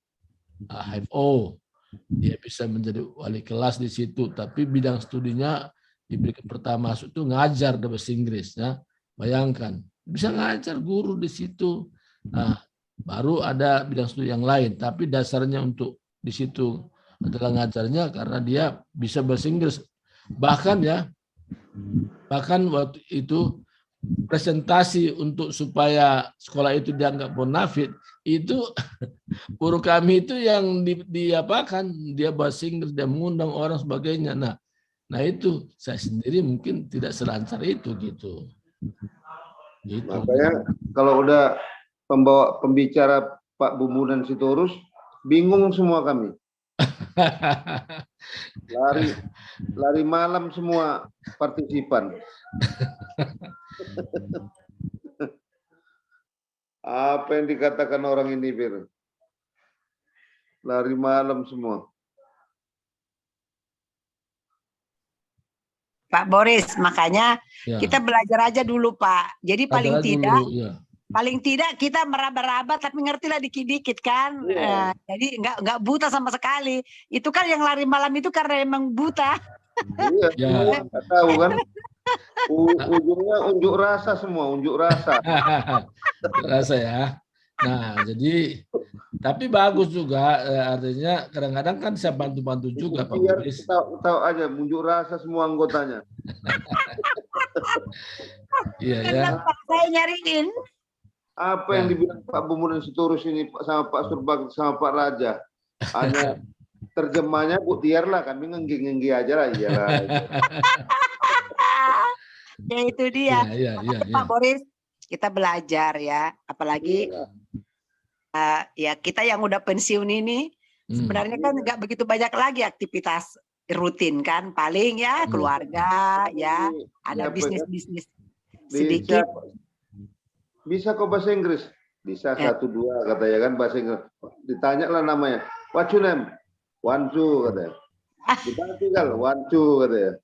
Speaker 4: HFO. Dia bisa menjadi wali kelas di situ, tapi bidang studinya diberikan pertama masuk itu ngajar bahasa Inggris, ya. Bayangkan, bisa ngajar guru di situ. Nah, baru ada bidang studi yang lain, tapi dasarnya untuk di situ adalah ngajarnya karena dia bisa bahasa Inggris. Bahkan waktu itu presentasi untuk supaya sekolah itu dianggap bonafit, itu guru kami itu yang diapakan, dia bahasa Inggris, dia mengundang orang sebagainya. Nah itu saya sendiri mungkin tidak selancar itu gitu.
Speaker 5: Makanya kalau udah pembicara Pak Bumunan Sitorus, bingung semua kami. Lari malam semua partisipan. Apa yang dikatakan orang ini, Bir? Lari malam semua.
Speaker 2: Pak Boris, makanya
Speaker 4: Ya,
Speaker 2: kita belajar aja dulu, Pak. Jadi paling
Speaker 4: adalah
Speaker 2: tidak,
Speaker 4: dulu, ya.
Speaker 2: paling tidak kita meraba-raba tapi ngertilah dikit-dikit kan.
Speaker 5: Iya.
Speaker 2: Jadi nggak buta sama sekali. Itu kan yang lari malam itu karena emang buta.
Speaker 5: Iya,
Speaker 4: Ya.
Speaker 5: semua nggak tahu kan. Ujungnya unjuk rasa semua, unjuk rasa.
Speaker 4: Rasa ya. Nah, jadi tapi bagus juga, artinya kadang-kadang kan saya bantu-bantu juga Pak
Speaker 5: Biar
Speaker 4: Boris.
Speaker 5: tahu aja, unjuk rasa semua anggotanya.
Speaker 4: Iya ya.
Speaker 2: Kenapa saya nyariin?
Speaker 5: Apa yang dibilang Pak Bumunan Sitorus ini sama Pak Surbakti sama Pak Raja, hanya terjemahnya Bu Tiar lah, kami ngenggi aja lah, iyalah.
Speaker 2: Ya itu dia.
Speaker 4: Iya.
Speaker 2: Pak Boris, kita belajar ya. Apalagi ya kita yang udah pensiun ini sebenarnya kan nggak begitu banyak lagi aktivitas rutin kan. Paling ya keluarga ya, ada bisnis-bisnis sedikit.
Speaker 5: Bisa kok bahasa Inggris? Bisa 1-2 katanya kan bahasa Inggris. Ditanya lah namanya. What's your name? 1, 2 katanya. Dibantu kan? 1, 2 katanya.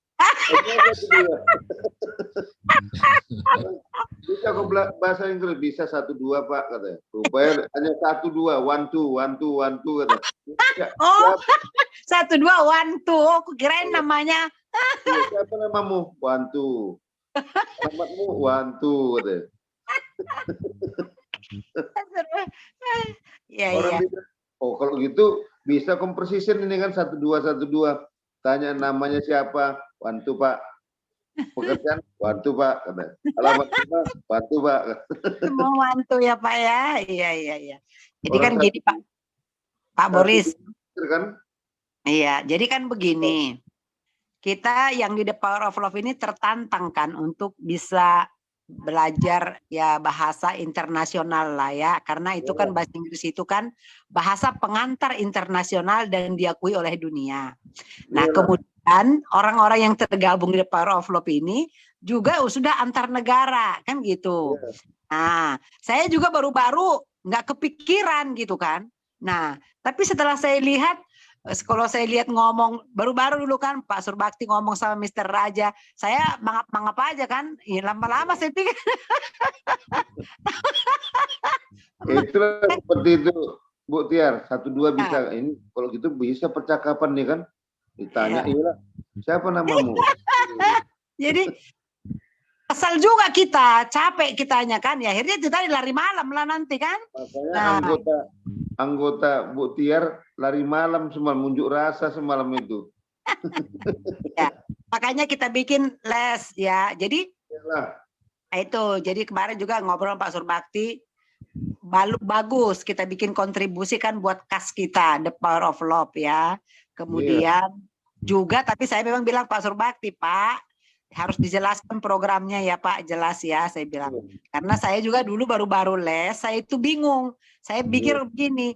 Speaker 5: Bisa kok bahasa Inggris? Bisa 1-2 Pak katanya. Rupanya hanya 1-2, 1, 2, 1, 2 katanya.
Speaker 2: Oh, 1, 2, 1, 2. Aku kirain namanya.
Speaker 5: Siapa namamu? 1, 2. Alamatmu 1, 2 katanya.
Speaker 2: Iya.
Speaker 5: Bilang, oh kalau gitu bisa kompression ini kan 1, 2, 1, 2. Tanya namanya siapa? 1 Pak. Pekerjaan 1 Pak. Alamat rumah 1 Pak.
Speaker 2: Semua wantu ya Pak ya. Iya. Jadi
Speaker 5: Orang
Speaker 2: kan gini Pak Boris.
Speaker 5: Kan?
Speaker 2: Iya, jadi kan begini. Kita yang di The Power of Love ini tertantang kan untuk bisa belajar ya bahasa internasional lah ya, karena itu kan bahasa Inggris itu kan bahasa pengantar internasional dan diakui oleh dunia. Nah, kemudian orang-orang yang tergabung di The Power of Love ini juga sudah antar negara kan gitu. Nah, saya juga baru-baru nggak kepikiran gitu kan. Nah, tapi setelah saya lihat, kalau saya lihat ngomong baru-baru dulu kan Pak Surbakti ngomong sama Mr. Raja, saya mangap-mangap aja kan. Ya, lama-lama saya pikir.
Speaker 5: Itulah seperti itu Bu Tiar, 1, 2 bisa. Ini kalau gitu bisa percakapan nih kan. Ditanya, iya. Siapa namamu?
Speaker 2: Jadi asal juga kita, capek kitanya kan. Ya akhirnya itu tadi lari malam lah nanti kan.
Speaker 5: Makanya anggota Bu Tiar lari malam semalam, unjuk rasa semalam itu.
Speaker 2: Ya, makanya kita bikin les ya. Jadi itu, jadi kemarin juga ngobrol Pak Surbakti, bagus kita bikin kontribusi kan buat kas kita The Power of Love ya. Kemudian juga, tapi saya memang bilang Pak Surbakti, Pak harus dijelaskan programnya ya Pak, jelas ya saya bilang. Karena saya juga dulu baru-baru les, saya itu bingung. Saya pikir begini,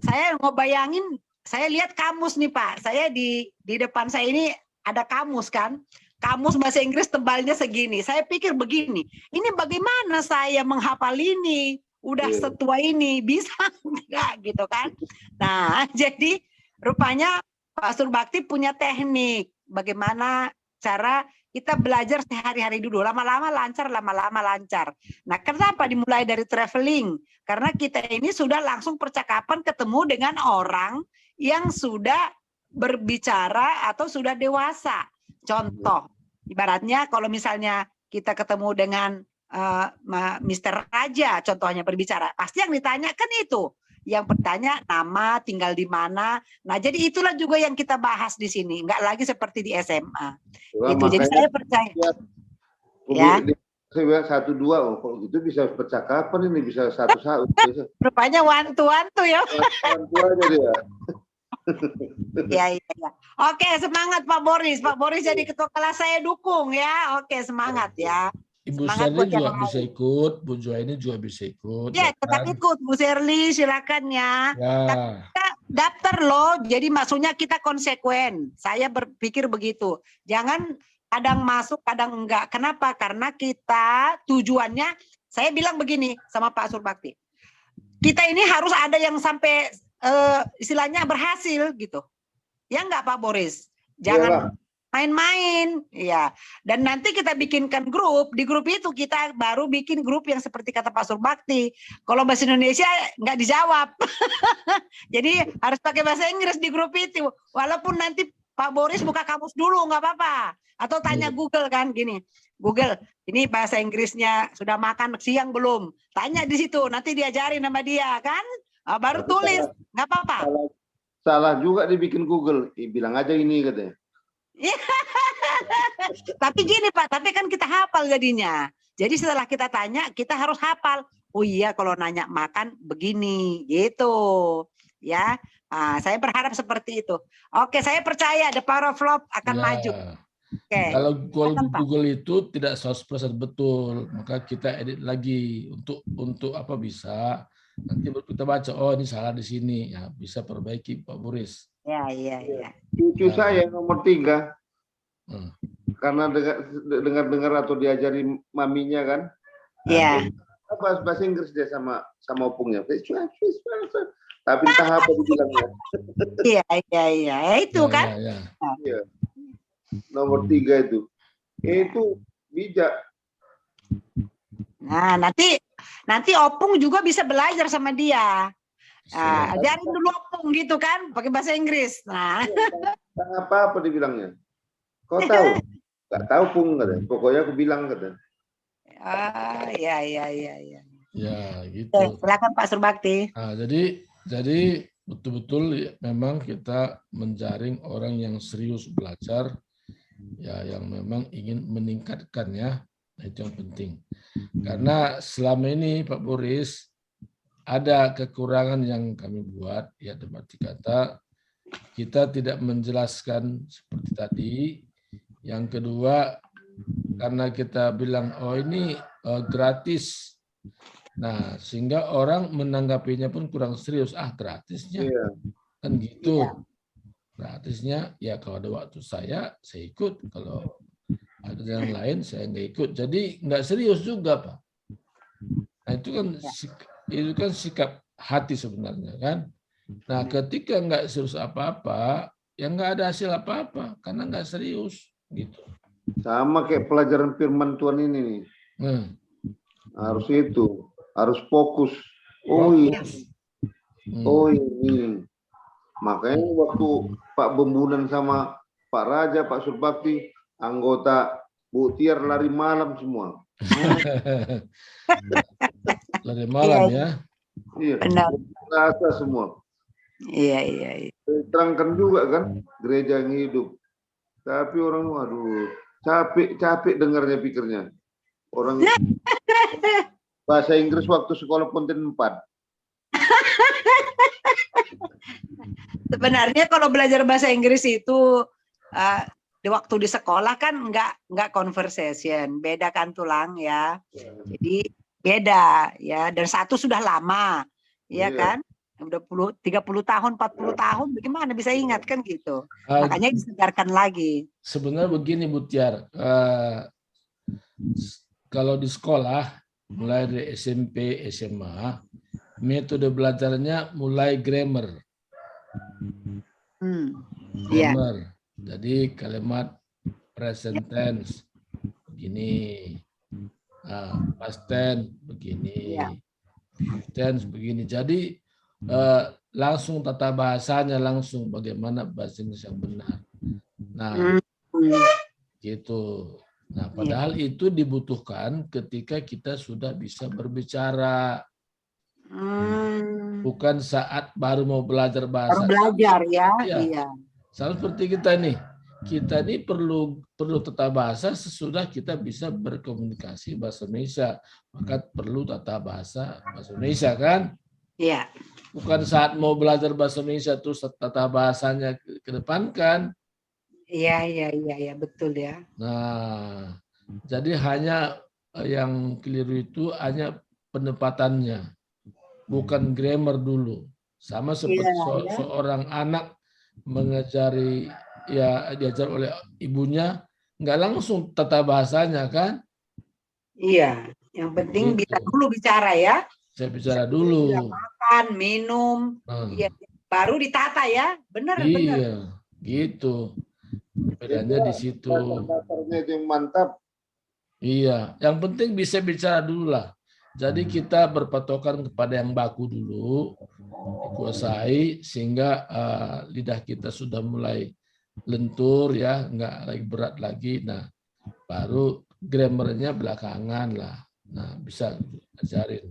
Speaker 2: saya ngebayangin, saya lihat kamus nih Pak, saya di depan saya ini ada kamus kan. kamus bahasa Inggris tebalnya segini. Saya pikir begini, ini bagaimana saya menghafal ini? Udah
Speaker 5: Iya.
Speaker 2: setua ini, bisa enggak gitu kan? Nah, jadi rupanya Pak Surbakti punya teknik bagaimana cara kita belajar sehari-hari dulu, lama-lama lancar, lama-lama lancar. Nah, kenapa dimulai dari traveling? Karena kita ini sudah langsung percakapan ketemu dengan orang yang sudah berbicara atau sudah dewasa. Contoh, ibaratnya kalau misalnya kita ketemu dengan Mr. Raja, contohnya berbicara, pasti yang ditanya kan itu. Yang bertanya nama, tinggal di mana. Nah, jadi itulah juga yang kita bahas di sini. Enggak lagi seperti di SMA.
Speaker 5: Itulah
Speaker 2: Itu. Jadi
Speaker 5: makanya
Speaker 2: saya percaya. Ya.
Speaker 5: saya bilang 1, 2, oh kok gitu bisa percakapan ini, bisa satu-satu.
Speaker 2: Rupanya one-to-one tuh ya.
Speaker 5: Satu aja dia.
Speaker 2: Ya. Oke, semangat Pak Boris. Pak Boris jadi ketua kelas, saya dukung ya. Oke, semangat ya.
Speaker 4: Ibu
Speaker 2: Semangat
Speaker 4: Sherly
Speaker 2: buat yang
Speaker 4: juga
Speaker 2: lain.
Speaker 4: bisa ikut, Bu Juaini juga bisa ikut.
Speaker 2: Ya,
Speaker 4: kan?
Speaker 2: tetap ikut Bu Sherly, silakan ya.
Speaker 4: Ya,
Speaker 2: Kita daftar loh, jadi maksudnya kita konsekuen. Saya berpikir begitu. Jangan kadang masuk, kadang enggak. Kenapa? Karena kita tujuannya, saya bilang begini sama Pak Surbakti. Kita ini harus ada yang sampai istilahnya berhasil gitu. Ya enggak Pak Boris? Jangan main-main, ya. Dan nanti kita bikinkan grup, di grup itu kita baru bikin grup yang seperti kata Pak Surbakti. Kalau bahasa Indonesia nggak dijawab, jadi harus pakai bahasa Inggris di grup itu. Walaupun nanti Pak Boris buka kamus dulu, nggak apa-apa. Atau tanya Google kan, gini, Google, ini bahasa Inggrisnya sudah makan siang belum? Tanya di situ, nanti diajarin sama dia kan, baru tulis, nggak apa-apa.
Speaker 5: Salah juga dibikin Google, bilang aja ini katanya.
Speaker 2: Tapi gini Pak, tapi kan kita hafal jadinya. Jadi setelah kita tanya, kita harus hafal. Oh iya, kalau nanya makan begini, gitu. Ya, saya berharap seperti itu. Oke, saya percaya the power of love akan
Speaker 4: ya.
Speaker 2: maju. Oke.
Speaker 4: Kalau
Speaker 2: Silakan, Pak.
Speaker 4: Google itu tidak 100% betul, maka kita edit lagi untuk apa bisa. Nanti baru kita baca, oh ini salah di sini, ya bisa perbaiki Pak Boris.
Speaker 2: Ya.
Speaker 5: Cucu saya nomor 3, karena dengar atau diajari maminya kan,
Speaker 2: Iya.
Speaker 5: bahasa Inggris dia sama opungnya. Tapi entah apa dibilangnya.
Speaker 2: Iya. Itu kan.
Speaker 5: Iya. Nomor 3 itu bijak.
Speaker 2: Nah, nanti Opung juga bisa belajar sama dia. Ajarin dulu Opung gitu kan, pakai bahasa Inggris. Nah,
Speaker 5: Apa dibilangnya? Kau tahu? Gak tahu Pung katanya. Pokoknya aku bilang katanya.
Speaker 2: Iya.
Speaker 4: Ya, gitu.
Speaker 2: Silakan Pak Surbakti.
Speaker 4: Nah, jadi betul-betul memang kita menjaring orang yang serius belajar, ya yang memang ingin meningkatkan ya. Nah, itu yang penting. Karena selama ini Pak Boris ada kekurangan yang kami buat, ya arti kata kita tidak menjelaskan seperti tadi. Yang kedua, karena kita bilang oh ini gratis. Nah, sehingga orang menanggapinya pun kurang serius. Gratisnya.
Speaker 5: Iya.
Speaker 4: Kan gitu. Gratisnya ya kalau ada waktu saya ikut, kalau ada yang lain saya nggak ikut. Jadi nggak serius juga Pak. Nah itu kan sikap hati sebenarnya kan. Nah ketika nggak serius apa-apa, ya nggak ada hasil apa-apa karena nggak serius gitu.
Speaker 5: Sama kayak pelajaran firman Tuhan ini nih. Harus fokus. Oh ini. Makanya waktu Pak Bembunan sama Pak Raja, Pak Surbakti, anggota Bu Tiar lari malam semua.
Speaker 4: Lari malam ya.
Speaker 5: Iya.
Speaker 2: Benar.
Speaker 5: Rasa semua.
Speaker 2: Iya.
Speaker 5: Terangkan juga kan gereja yang hidup. Tapi orang capek dengarnya pikirnya. Orang bahasa Inggris waktu sekolah Ponten 4.
Speaker 2: Sebenarnya kalau belajar bahasa Inggris itu di waktu di sekolah kan nggak conversation, beda kan tulang ya. Jadi beda ya, dan satu sudah lama, ya kan? udah 30 tahun, 40 tahun, bagaimana bisa ingat kan gitu.
Speaker 4: Ah,
Speaker 2: Makanya disegarkan lagi.
Speaker 4: sebenarnya begini Bu Tiar, kalau di sekolah mulai dari SMP, SMA, metode belajarnya mulai grammar.
Speaker 2: Iya.
Speaker 4: Grammar. Jadi kalimat present tense begini, past tense begini,
Speaker 2: Iya.
Speaker 4: future tense begini. Jadi langsung tata bahasanya, langsung bagaimana bahasa Inggris yang benar. Nah, gitu. Nah, padahal itu dibutuhkan ketika kita sudah bisa berbicara, bukan saat baru mau belajar bahasa.
Speaker 2: Baru belajar ya.
Speaker 4: Iya.
Speaker 2: Iya.
Speaker 4: Sama seperti kita nih. Kita ini perlu tata bahasa sesudah kita bisa berkomunikasi bahasa Indonesia. Maka perlu tata bahasa Indonesia kan?
Speaker 2: Iya.
Speaker 4: Bukan saat mau belajar bahasa Indonesia terus tata bahasanya kedepankan.
Speaker 2: Iya, betul ya.
Speaker 4: Nah, jadi hanya yang keliru itu hanya penempatannya, bukan grammar dulu. Sama seperti seorang anak mengajari, ya diajar oleh ibunya, nggak langsung tata bahasanya kan?
Speaker 2: Iya, yang penting
Speaker 4: Gitu.
Speaker 2: bisa dulu bicara ya.
Speaker 4: Saya bicara dulu.
Speaker 2: Makan, minum, iya, baru ditata ya. Benar, benar.
Speaker 4: Iya, gitu. Bedanya di situ.
Speaker 5: Dasarnya itu yang mantap.
Speaker 4: Iya, yang penting bisa bicara dulu lah. Jadi kita berpatokan kepada yang baku dulu, dikuasai sehingga lidah kita sudah mulai lentur ya, nggak lagi berat lagi. Nah, baru grammarnya belakangan lah. Nah, bisa ajarin.